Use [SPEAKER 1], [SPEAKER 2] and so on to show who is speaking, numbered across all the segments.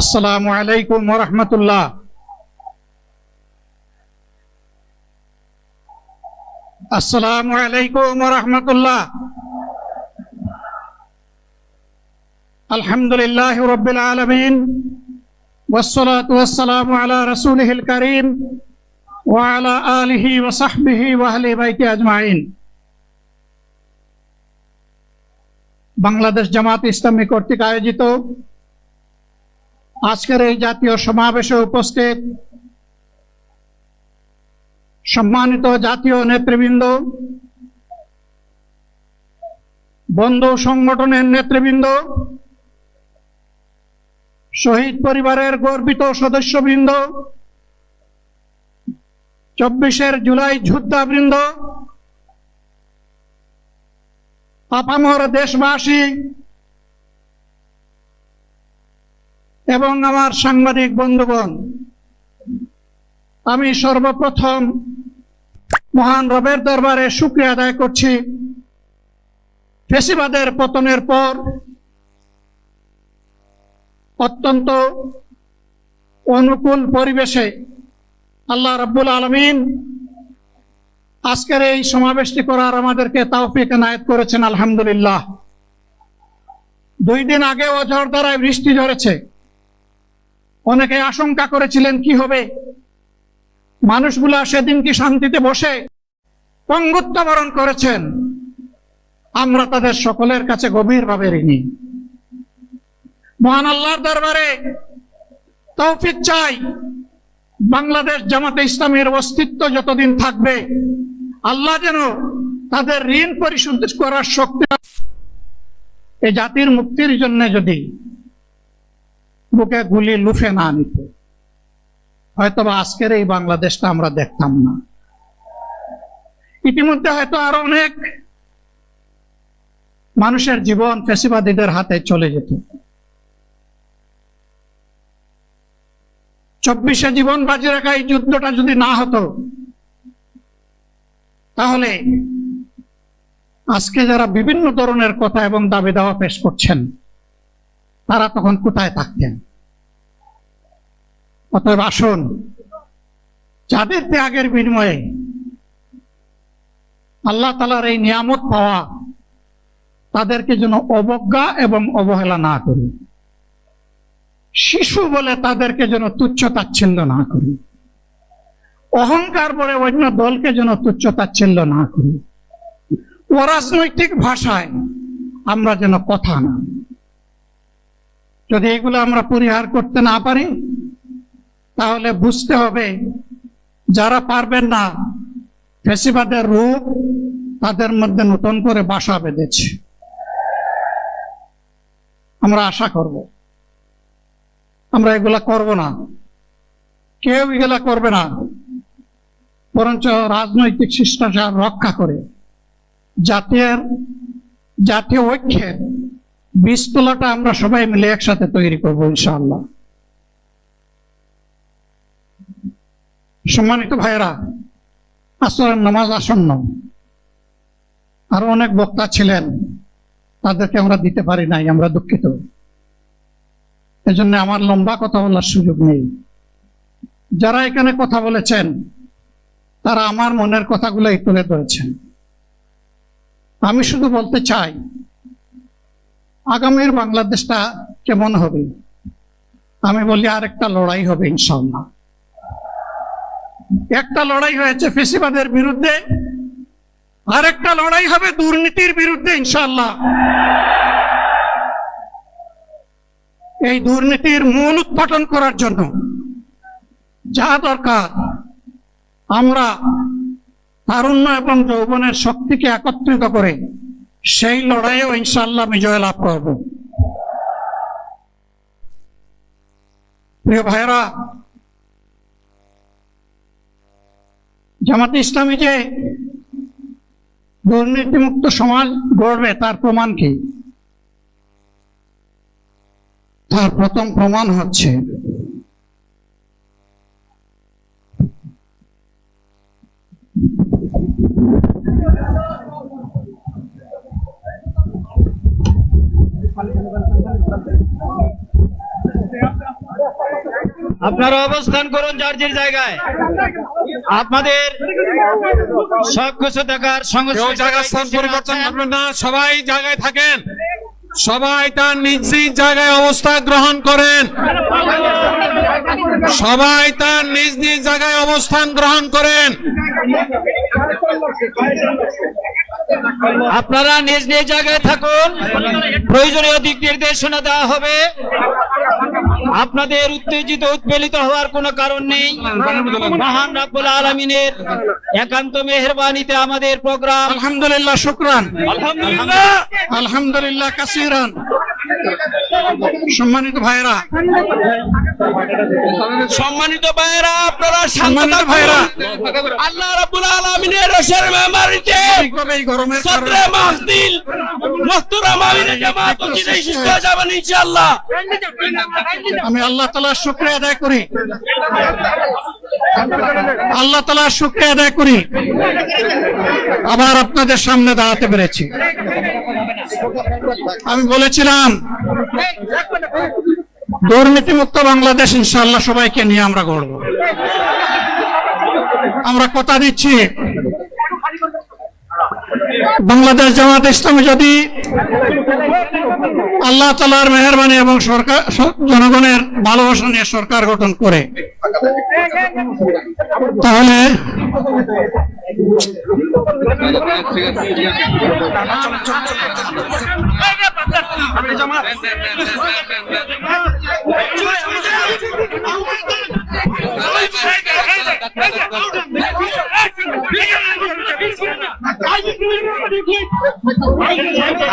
[SPEAKER 1] আসসালামু আলাইকুম ওয়া রাহমাতুল্লাহ। আসসালামু আলাইকুম ওয়া রাহমাতুল্লাহ। আলহামদুলিল্লাহি রাব্বিল আলামিন ওয়াসসালাতু ওয়াসসালামু আলা রাসূলিহিল কারীম ওয়া আলা আলিহি ওয়া সাহবিহি ওয়া আহলি বাইতি আজমাইন। বাংলাদেশ জামাত ইসলামী কর্তৃক আয়োজিত আজকের এই জাতীয় সমাবেশে উপস্থিত সম্মানিত জাতীয় নেতৃবৃন্দ, বন্ধু সংগঠনের নেতৃবৃন্দ, শহীদ পরিবারের গর্বিত সদস্যবৃন্দ, 24 জুলাই যোদ্ধাবৃন্দ, আপামর দেশবাসী এবং আমার সাংবাদিক বন্ধুগণ, আমি সর্বপ্রথম মহান রবের দরবারে শুকরিয়া আদায় করছি। ফ্যাসিবাদের পতনের পর অত্যন্ত অনুকূল পরিবেশে আল্লাহ রাব্বুল আলামিন আজকের এই সমাবেশটি করার আমাদেরকে তৌফিক এনায়েত করেছেন, আলহামদুলিল্লাহ। 2 দিন আগে ঝড় দ্বারায় বৃষ্টি ঝরেছে। অনেকে আশঙ্কা করেছিলেন কি হবে, মানুষগুলা সেদিন কি শান্তিতে বসে পঙ্গুত্ব বরণ করেছেন। আমরা তাদের সকলের কাছে গভীরভাবে ঋণী। মহান আল্লাহর দরবারে তৌফিক চাই, বাংলাদেশ জামাতে ইসলামীর অস্তিত্ব যতদিন থাকবে আল্লাহ যেন তাদের ঋণ পরিশোধ করার শক্তি, এই জাতির মুক্তির জন্য যদি বুকে গুলি লুফে না নিত, হয়তোবা আজকের এই বাংলাদেশটা আমরা দেখতাম না। ইতিমধ্যে হয়তো আরো অনেক মানুষের জীবন ফ্যাসিবাদীদের হাতে চলে যেত। 24 জীবন বাজি রাখা এই যুদ্ধটা যদি না হতো, তাহলে আজকে যারা বিভিন্ন ধরনের কথা এবং দাবি দাওয়া পেশ করছেন, তারা তখন কোথায় থাকতেন? অতএব আসুন, যাদের ত্যাগের বিনিময়ে আল্লাহ তাআলার এই নিয়ামত পাওয়া, তাদেরকে যেন অবজ্ঞা এবং অবহেলা না করি। শিশু বলে তাদেরকে যেন তুচ্ছ তাচ্ছিল্য না করি। অহংকার বলে অন্য দলকে যেন তুচ্ছ তাচ্ছিল্য না করি। অরাজনৈতিক ভাষায় আমরা যেন কথা না। যদি এগুলো আমরা পরিহার করতে না পারি, তাহলে বুঝতে হবে যারা পারবেন না, ফ্যাসিবাদের রূপ তাদের মধ্যে নতুন করে বাসা বেঁধেছে। আমরা আশা করব আমরা এগুলা করব না, কেউ এগুলা করবে না, বরঞ্চ রাজনৈতিক শিষ্টাচার রক্ষা করে জাতীয় ঐক্যের বীজতলাটা আমরা সবাই মিলে একসাথে তৈরি করবো ইনশাআল্লাহ। সম্মানিত ভাইয়েরা, আসরের নামাজ আসন্ন, আরো অনেক বক্তা ছিলেন, তাদেরকে আমরা দিতে পারি নাই, আমরা দুঃখিত। এজন্য আমার লম্বা কথা বলার সুযোগ নেই। যারা এখানে কথা বলেছেন, তারা আমার মনের কথাগুলোই তুলে ধরেছেন। আমি শুধু বলতে চাই, আগামীর বাংলাদেশটা কেমন হবে? আমি বলি আরেকটা লড়াই হবে ইনশাআল্লাহ। একটা লড়াই হয়েছে ফ্যাসিবাদের বিরুদ্ধে, আরেকটা লড়াই হবে দুর্নীতির বিরুদ্ধে ইনশাআল্লাহ। এই দুর্নীতির মূল উৎপাটন করার জন্য যা দরকার, আমরা তারুণ্য এবং যৌবনের শক্তিকে একত্রিত করে সেই লড়াইও ইনশাআল্লাহ বিজয় লাভ করব। প্রিয় ভাইরা, জামাতে ইসলামী যে দুর্নীতিমুক্ত সমাজ গড়বে, তার প্রমাণ কি? তার প্রথম প্রমাণ হচ্ছে
[SPEAKER 2] আপনারা অবস্থান করুন যার যার জায়গায়। আপনাদের সবকিছু দেখার সঙ্গে
[SPEAKER 3] কেউ জায়গা স্থান পরিবর্তন করবেন না, সবাই জায়গায় থাকেন, সবাই তার নিজ নিজ জায়গায় অবস্থান গ্রহণ করেন, সবাই তার নিজ নিজ জায়গায় অবস্থান গ্রহণ করেন।
[SPEAKER 2] আপনারা নিজ নিজ জায়গায় থাকুন, প্রয়োজনীয় দিক নির্দেশনা দেওয়া হবে। আপনাদের উত্তেজিত উৎপীড়িত হওয়ার কোনো কারণ নেই। মহান রাব্বুল আলামিনের একান্ত মেহেরবানিতে আমাদের প্রোগ্রাম
[SPEAKER 1] আলহামদুলিল্লাহ, শুকরান,
[SPEAKER 2] আলহামদুলিল্লাহ
[SPEAKER 1] আলহামদুলিল্লাহ কাসীরান। সম্মানিত ভাইরা,
[SPEAKER 2] আপনারা
[SPEAKER 1] সম্মানিত ভাইরা,
[SPEAKER 2] আল্লাহ রাব্বুল আলামিনের রসের মেহমানিতে
[SPEAKER 1] ঠিকভাবে এই গরমের
[SPEAKER 2] সদরে
[SPEAKER 1] কারণে
[SPEAKER 2] মাহফিল মুহতারাম আমিরে জামাত মসজিদে সুস্থ হয়ে যাবেন ইনশাআল্লাহ।
[SPEAKER 1] আমি আল্লাহ তাআলার শুকরিয়া আদায় করি, আল্লাহ তাআলার শুকরিয়া আদায় করি আবার আপনাদের সামনে দাঁড়াতে পেরেছি। আমি বলেছিলাম দুর্নীতিমুক্ত বাংলাদেশ ইনশাআল্লাহ সবাইকে নিয়ে আমরা গড়ব। আমরা কথা দিচ্ছি, বাংলাদেশ জামাত ইসলামী যদি আল্লাহ তাআলার মেহেরবানি এবং সরকার জনগণের ভালোবাসা নিয়ে সরকার গঠন করে, তাহলে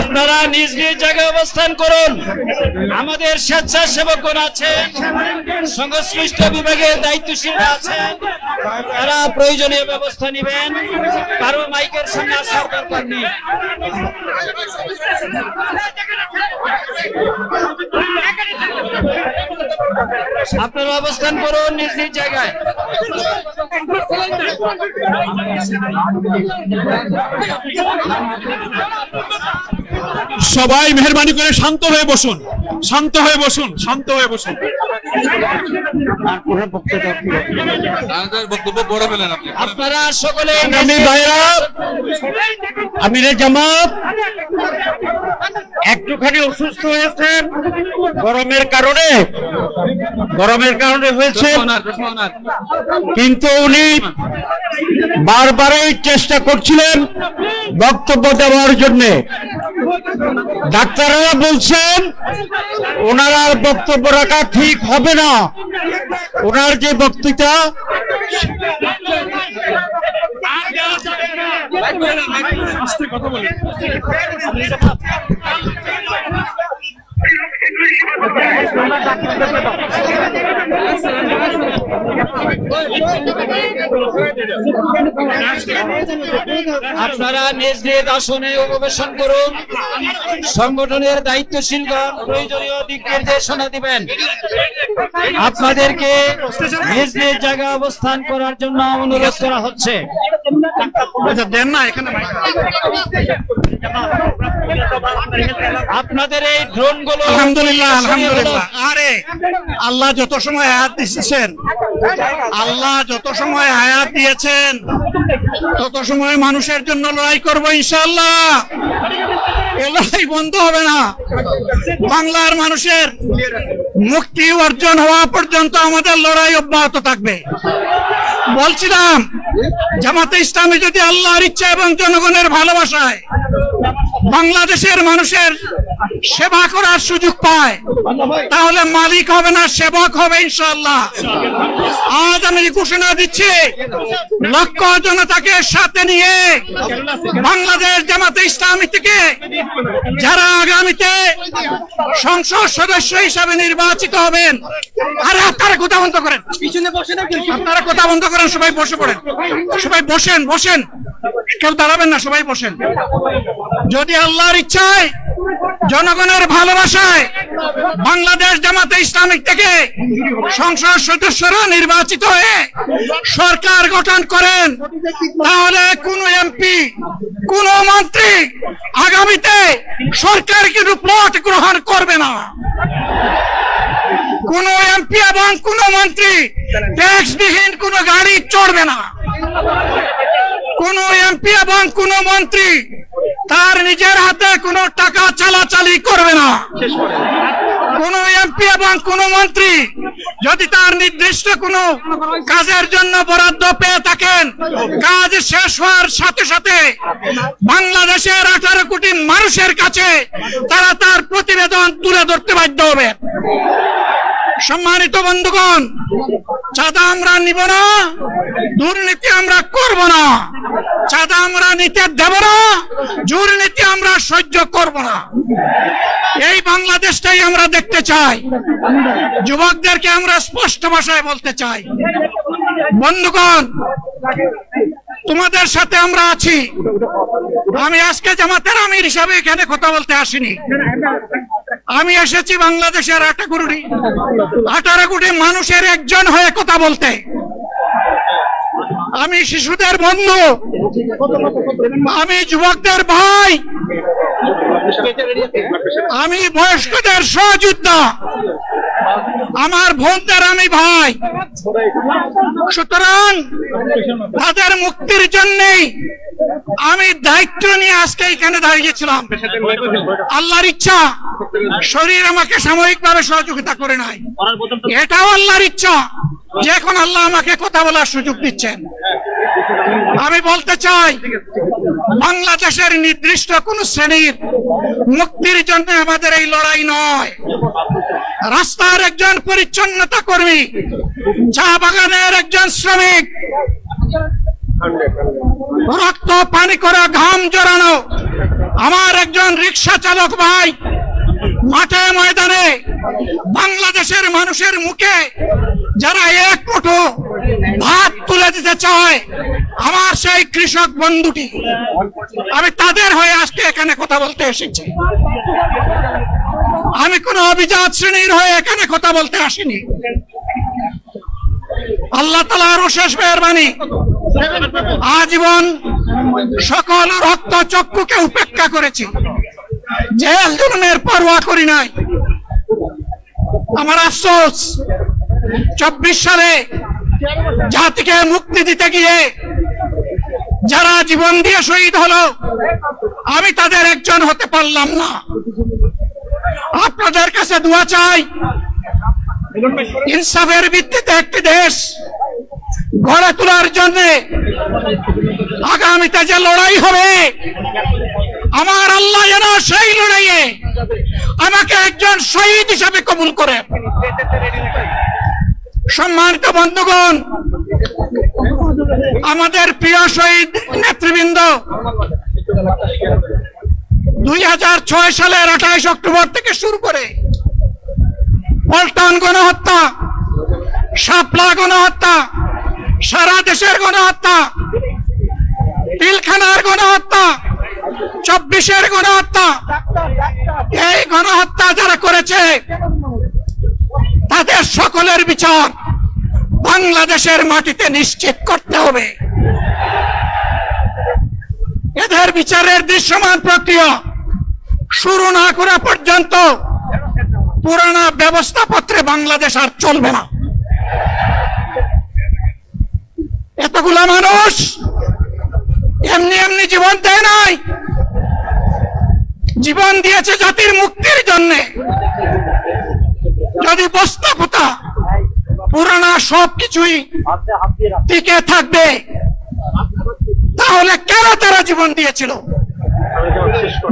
[SPEAKER 2] আপনারা নিজ নিজ জায়গায় অবস্থান করুন। আমাদের স্বেচ্ছাসেবকগণ আছেন, সংশ্লিষ্ট বিভাগের দায়িত্বশীলরা আছেন, তারা প্রয়োজনীয় ব্যবস্থা নেবেন। কারো মাইকের সামনে আসার দরকার নেই। আপনারা অবস্থান করুন নিজ নিজ জায়গায়।
[SPEAKER 3] সবাই মেহরবানি করে শান্ত হয়ে বসুন, শান্ত হয়ে বসুন, শান্ত হয়ে বসুন।
[SPEAKER 2] আপনারা সকলে
[SPEAKER 4] আমিরে জামাত একটুখানি অসুস্থ হয়েছেন গরমের কারণে হয়েছে, কিন্তু উনি বারবারই চেষ্টা করছিলেন বক্তব্য দেওয়ার জন্য। ডাক্তাররা বলছেন ওনার আর বক্তব্য রাখা ঠিক হবে না। ওনার যে বক্তৃতা
[SPEAKER 2] আপনারা নিজ নিজ আসনে অববেশন করুন। সংগঠনের দায়িত্বশীলগণ প্রয়োজনীয় দিক নির্দেশনা দিবেন। আপনাদেরকে নিজ নিজ জায়গায় অবস্থান করার জন্য অনুরোধ করা হচ্ছে।
[SPEAKER 1] দেন না এখানে
[SPEAKER 2] আপনাদের এই ড্রোন গুলো
[SPEAKER 1] আলহামদুলিল্লাহ, আলহামদুলিল্লাহ। আরে আল্লাহ যত সময় হায়াত দিয়েছেন, আল্লাহ যত সময় হায়াত দিয়েছেন তত সময় মানুষের জন্য লড়াই করবো ইনশাআল্লাহ। এ লড়াই বন্ধ হবে না। বাংলার মানুষের মুক্তি অর্জন হওয়া পর্যন্ত আমাদের লড়াই অব্যাহত থাকবে। বলছিলাম জামাতে ইসলামী যদি আল্লাহর ইচ্ছা এবং জনগণের ভালোবাসায় বাংলাদেশের মানুষের সেবা করার সুযোগ পায়, তাহলে মালিক হবে না, সেবক হবে ইনশাআল্লাহ। আজ আমি ঘোষণা দিচ্ছি, লক্ষ জনতাকে সাথে নিয়ে বাংলাদেশ জামাতে ইসলামী থেকে যারা আগামীতে সংসদ সদস্য হিসাবে নির্বাচিত হবেন, আরে আপনারা কথা বন্ধ করেন, আপনারা কথা বন্ধ করেন, সবাই বসে পড়েন, সবাই বসেন, বসেন, কেউ দাঁড়াবেন না, সবাই বসেন। যদি আল্লাহর ইচ্ছায় জনগণের ভালোবাসায় বাংলাদেশ জামাতে ইসলামী থেকে সংসদ সদস্যরা নির্বাচিত হয়ে সরকার গঠন করেন, তাহলে কোন এমপি, কোন মন্ত্রী আগামীতে সরকার কিন্তু প্লট গ্রহণ করবে না। কোন এমপি এবং কোন মন্ত্রী ট্যাক্সবিহীন কোন গাড়ি চড়বে না। কোন এমপি এবং কোন মন্ত্রী তার নিজের হাতে কোনো টাকা চালাচালি করবে না। কোন এমপি এবং কোন মন্ত্রী যদি তার নির্দিষ্ট কোনো কাজের জন্য বরাদ্দ পেয়ে থাকেন, কাজ শেষ হওয়ার সাথে সাথে বাংলাদেশের 18 কোটি মানুষের কাছে তারা তার প্রতিবেদন তুলে ধরতে বাধ্য হবে। সম্মানিত বন্ধুগণ, চাঁদা আমরা নিব না, দুর্নীতি আমরা করব না। চাঁদা আমরা নিতে দেব না, দুর্নীতি আমরা সহ্য করব না। এই বাংলাদেশটাই আমরা দেখতে চাই। যুবকদেরকে আমরা স্পষ্ট ভাষায় বলতে চাই, বন্ধুগণ, তোমাদের সাথে আমরা আছি। আমি আজকে জামাতের আমির হিসাবে এখানে কথা বলতে আসিনি। আমি এসেছি বাংলাদেশের 18 কোটি মানুষের একজন হয়ে কথা বলতে। আমি শিশুদের বন্ধু, আমি যুবকদের ভাই, আমি বয়স্কদের সহযোদ্ধা, আমার বোনদের আমি ভাই। সুতরাং তাদের মুক্তির জন্যই আমি দায়িত্ব নিয়ে আজকে এখানে দাঁড়িয়েছিলাম। আল্লাহর ইচ্ছা শরীর আমাকে সাময়িকভাবে সহযোগিতা করে নাই, এটাও আল্লাহর ইচ্ছা যে এখন আল্লাহ আমাকে কথা বলার সুযোগ দিচ্ছেন। আমি বলতে চাই, বাংলাদেশের নির্দিষ্ট কোন শ্রেণীর মুক্তির জন্য আমাদের এই লড়াই নয়। রাস্তার একজন পরিচ্ছন্নতা কর্মী, চা বাগানের একজন শ্রমিক, রক্ত পানি করা ঘাম জড়ানো আমার একজন রিক্সা চালক ভাই মাঠে ময়দানে বাংলাদেশের মানুষের মুখে যারা এক মুঠো ভাত তুলে দিতে চায়, আমার সেই কৃষক বন্ধুটি, আমি তাদের হয়ে আজকে এখানে কথা বলতে এসেছি। আমি কোন অভিজাত শ্রেণীর হয়ে এখানে কথা বলতে আসিনি। আল্লাহ তাআলার অশেষ মেহেরবানি, আজীবন সকল রক্ত চক্ষুকে উপেক্ষা করেছি, জেল জুলুমের পরোয়া করি নাই। আমার আফসোস, 24 সালে জাতিকে মুক্তি দিতে গিয়ে যারা জীবন দিয়ে শহীদ হলো, আমি তাদের একজন হতে পারলাম না। আপনাদের কাছে দোয়া চাই, ইনসাফের ভিত্তিতে একটি দেশ গড়ে তোলার জন্য আগামীতে যে লড়াই হবে, আমার আল্লাহ যেন সেই লড়াইয়ে আমাকে একজন শহীদ হিসাবে কবুল করে। সম্মানিত বন্ধুগণ, আমাদের প্রিয় শহীদ নেতৃবৃন্দ 2006 সালের 28 অক্টোবর থেকে শুরু করে পল্টন গণহত্যা, শাপলা গণহত্যা, সারা দেশের গণহত্যা, পিলখানার গণহত্যা, 24-এর গণহত্যা, এই গণহত্যা যারা করেছে তাদের সকলের বিচার বাংলাদেশের মাটিতে নিশ্চিত করতে হবে। এদের বিচারের দৃশ্যমান প্রক্রিয়া শুরু না করা পর্যন্ত পুরানা ব্যবস্থাপত্রে বাংলাদেশ আর চলবে না। এতগুলা মানুষ এমনি এমনি জীবন দেয় নাই, জীবন দিয়েছে জাতির মুক্তির জন্য। যদি বস্তাপোতা পুরানা সবকিছুই টিকে থাকবে, তাহলে কেন তারা জীবন দিয়েছিল?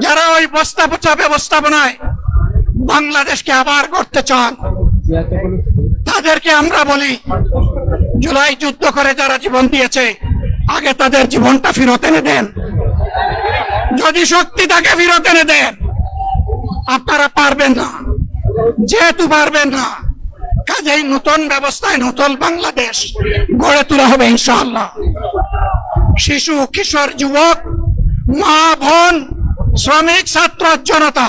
[SPEAKER 1] যারা ওই বস্তাপোতা ব্যবস্থাপনায় বাংলাদেশকে আবার করতে চান, তাদেরকে আমরা বলি, জুলাই যুদ্ধ করে যারা জীবন দিয়েছে, আগে তাদের জীবনটা ফেরত এনে দেন। যদি শক্তি তাকে ফেরত এনে দেন, আপনারা পারবেন না। যেহেতু পারবেন না, কাজেই নতুন ব্যবস্থায় নতুন বাংলাদেশ গড়ে তোলা হবে ইনশাআল্লাহ। শিশু, কিশোর, যুবক, মা, বোন, শ্রমিক, ছাত্র, জনতা,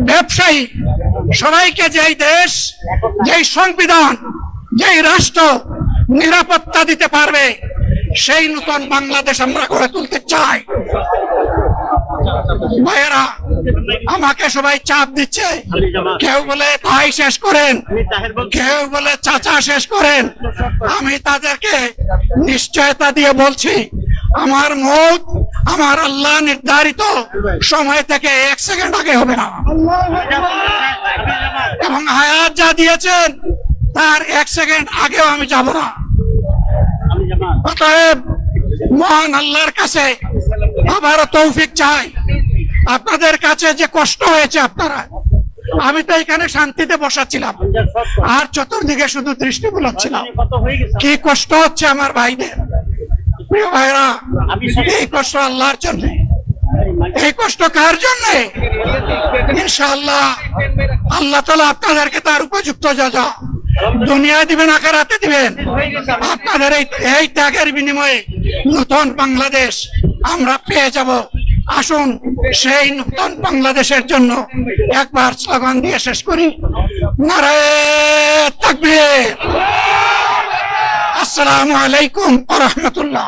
[SPEAKER 1] ব্যবসায়ী, সবাইকে যেই দেশ, যেই সংবিধান, যেই রাষ্ট্র নিরাপত্তা দিতে পারবে, সেই নতুন বাংলাদেশ আমরা গড়ে তুলতে চাই। ভাইয়েরা, আমাকে সবাই চাপ দিচ্ছে, কেউ বলে ভাই শেষ করেন, কেউ বলে চাচা শেষ করেন। আমি তাদেরকে নিশ্চয়তা দিয়ে বলছি, আমার মৌত আমার আল্লাহ নির্ধারিত সময় থেকে 1 সেকেন্ড আগে হবে না, এবং হায়াত যা দিয়েছেন তার 1 সেকেন্ড আগেও আমি যাব না। অতএব মহান আল্লাহর কাছে আবারও তৌফিক চাই। আপনাদের কাছে যে কষ্ট হয়েছে, আপনারা, আমি তো এখানে শান্তিতে বসাচ্ছিলাম, আর চতুর্দিকে শুধু দৃষ্টি বুলাচ্ছিলাম। কি কষ্ট হচ্ছে আমার ভাইদের। প্রিয় ভাইরা, এই কষ্ট আল্লাহর জন্য। এই কষ্ট কার জন্য? ইনশাআল্লাহ আল্লাহ তাআলা আপনাদেরকে তার উপযুক্ত যাজা দুনিয়ায় দিবেন, আখিরাতে দিবেন। আপনাদের এই ত্যাগের বিনিময়ে নতুন বাংলাদেশ আমরা পেয়ে যাব। আসুন সেই নতুন বাংলাদেশের জন্য একবার স্লোগান দিয়ে শেষ করি, নারায়ে তাকবীর। আসসালামু আলাইকুম ওয়া রাহমাতুল্লাহ।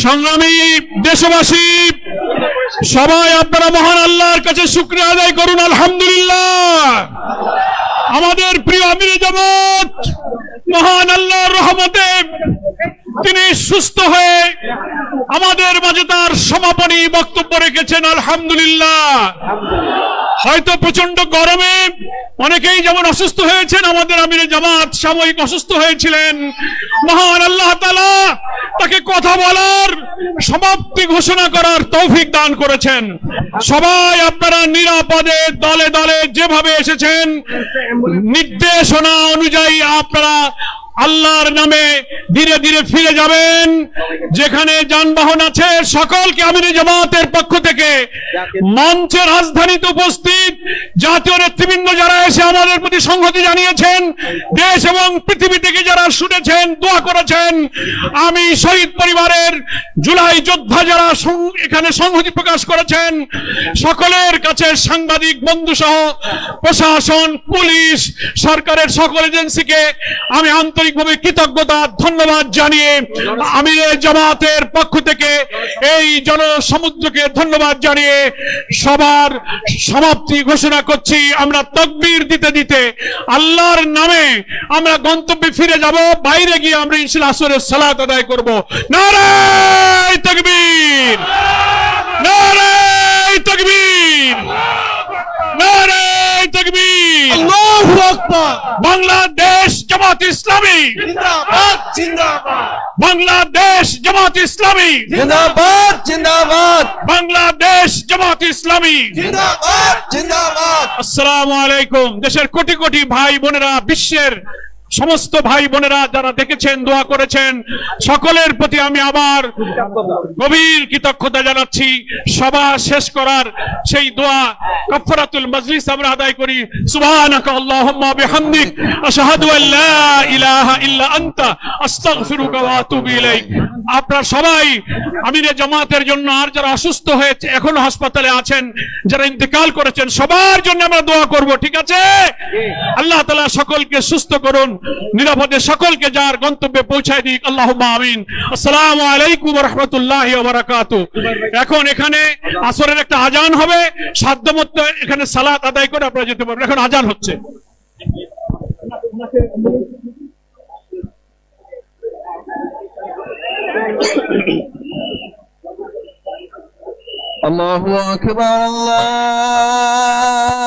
[SPEAKER 3] সংগ্রামী দেশবাসী, সবাই আপনারা মহান আল্লাহর কাছে শুকরিয়া আদায় করুন। আলহামদুলিল্লাহ, আমাদের প্রিয় আমিরে জামাত মহান আল্লাহর রহমতে তিনি সুস্থ হয়ে আমাদের মাঝে তার সমাপনী বক্তব্য রেখেছেন। আলহামদুলিল্লাহ। হয়তো প্রচন্ড গরমে অনেকেই যেমন অসুস্থ হয়েছেন, আমাদের আমিরে জামাত সাময়িক অসুস্থ হয়েছিলেন। মহান আল্লাহ তাআলা তাকে কথা বলার, সমাপ্তি ঘোষণা করার তৌফিক দান করেছেন। সবাই আপনারা নিরাপদে দলে দলে যেভাবে এসেছেন, নির্দেশনা অনুযায়ী আপনারা আল্লাহর নামে ধীরে ধীরে ফিরে যাবেন। যেখানে যানবাহন আছে সকলকে আমিরে জামাতের পক্ষ থেকে, মঞ্চের রাজধানীতে উপস্থিত জাতীয় নেতৃবৃন্দ যারা এসে আমাদের প্রতি সংহতি জানিয়েছেন, দেশ এবং পৃথিবী থেকে যারা শুনেছেন, দোয়া করেছেন, আমি শহীদ পরিবারের জুলাই যোদ্ধা যারা এখানে সংহতি প্রকাশ করেছেন, সকলের কাছে সাংবাদিক বন্ধু সহ প্রশাসন, পুলিশ, সরকারের সকল এজেন্সিকে আমি আন্তরিকভাবে কৃতজ্ঞতা ধন্যবাদ জানিয়ে আমিরে জামাতের পক্ষ থেকে এই জনসমুদ্রকে ধন্যবাদ জানিয়ে সবার সমাপ্তি ঘোষণা করছি। আমরা তাকবীর দিতে দিতে আল্লাহর নামে আমরা গন্তব্যে ফিরে যাব। বাইরে গিয়ে আমরা ইনশাআল্লাহ আসরের সালাত আদায় করব। নারায়ে তাকবীর, নারায়ে তাকবীর, নারায়ে তাকবীর, আল্লাহু আকবার। বাংলাদেশ জামাত ইসলামী জিন্দাবাদ, জিন্দাবাদ। বাংলাদেশ জামাত ইসলামী জিন্দাবাদ, জিন্দাবাদ। বাংলাদেশ জামাত ইসলামী জিন্দাবাদ, জিন্দাবাদ। আসসালামু আলাইকুম। দেশের কোটি কোটি ভাই বোনেরা, বিশ্বের সমস্ত ভাই বোনেরা যারা দেখেছেন, দোয়া করেছেন, সকলের প্রতি আমি আবার গভীর কৃতজ্ঞতা জানাচ্ছি। সভা শেষ করার সেই দোয়া কাফারাতুল মাজলিস আমরা আদায় করি। সুবহানাকা আল্লাহুম্মা বিহামদিক আশহাদু আল্লা ইলাহা ইল্লা আনতা আস্তাগফিরুকা ওয়া আতুবু ইলাইক। আপনারা সবাই আমিরে জামাতের জন্য, আর যারা অসুস্থ হয়েছে এখনো হাসপাতালে আছেন, যারা ইন্তেকাল করেছেন, সবার জন্য আমরা দোয়া করব, ঠিক আছে? আল্লাহ তাআলা সকলকে সুস্থ করুন, নিরাপদে সকলকে যার গন্তব্যে পৌঁছায় দিক। আল্লাহুম্মা আমিন। আসসালামু আলাইকুম ওয়া রাহমাতুল্লাহি ওয়া বারাকাতুহু। এখন এখানে আসরের একটা আজান হবে, সাধ্যমতো এখানে সালাত আদায় করে আপনারা যেতে পারবেন। এখন আজান হচ্ছে।
[SPEAKER 5] আল্লাহু আকবার, আল্লাহ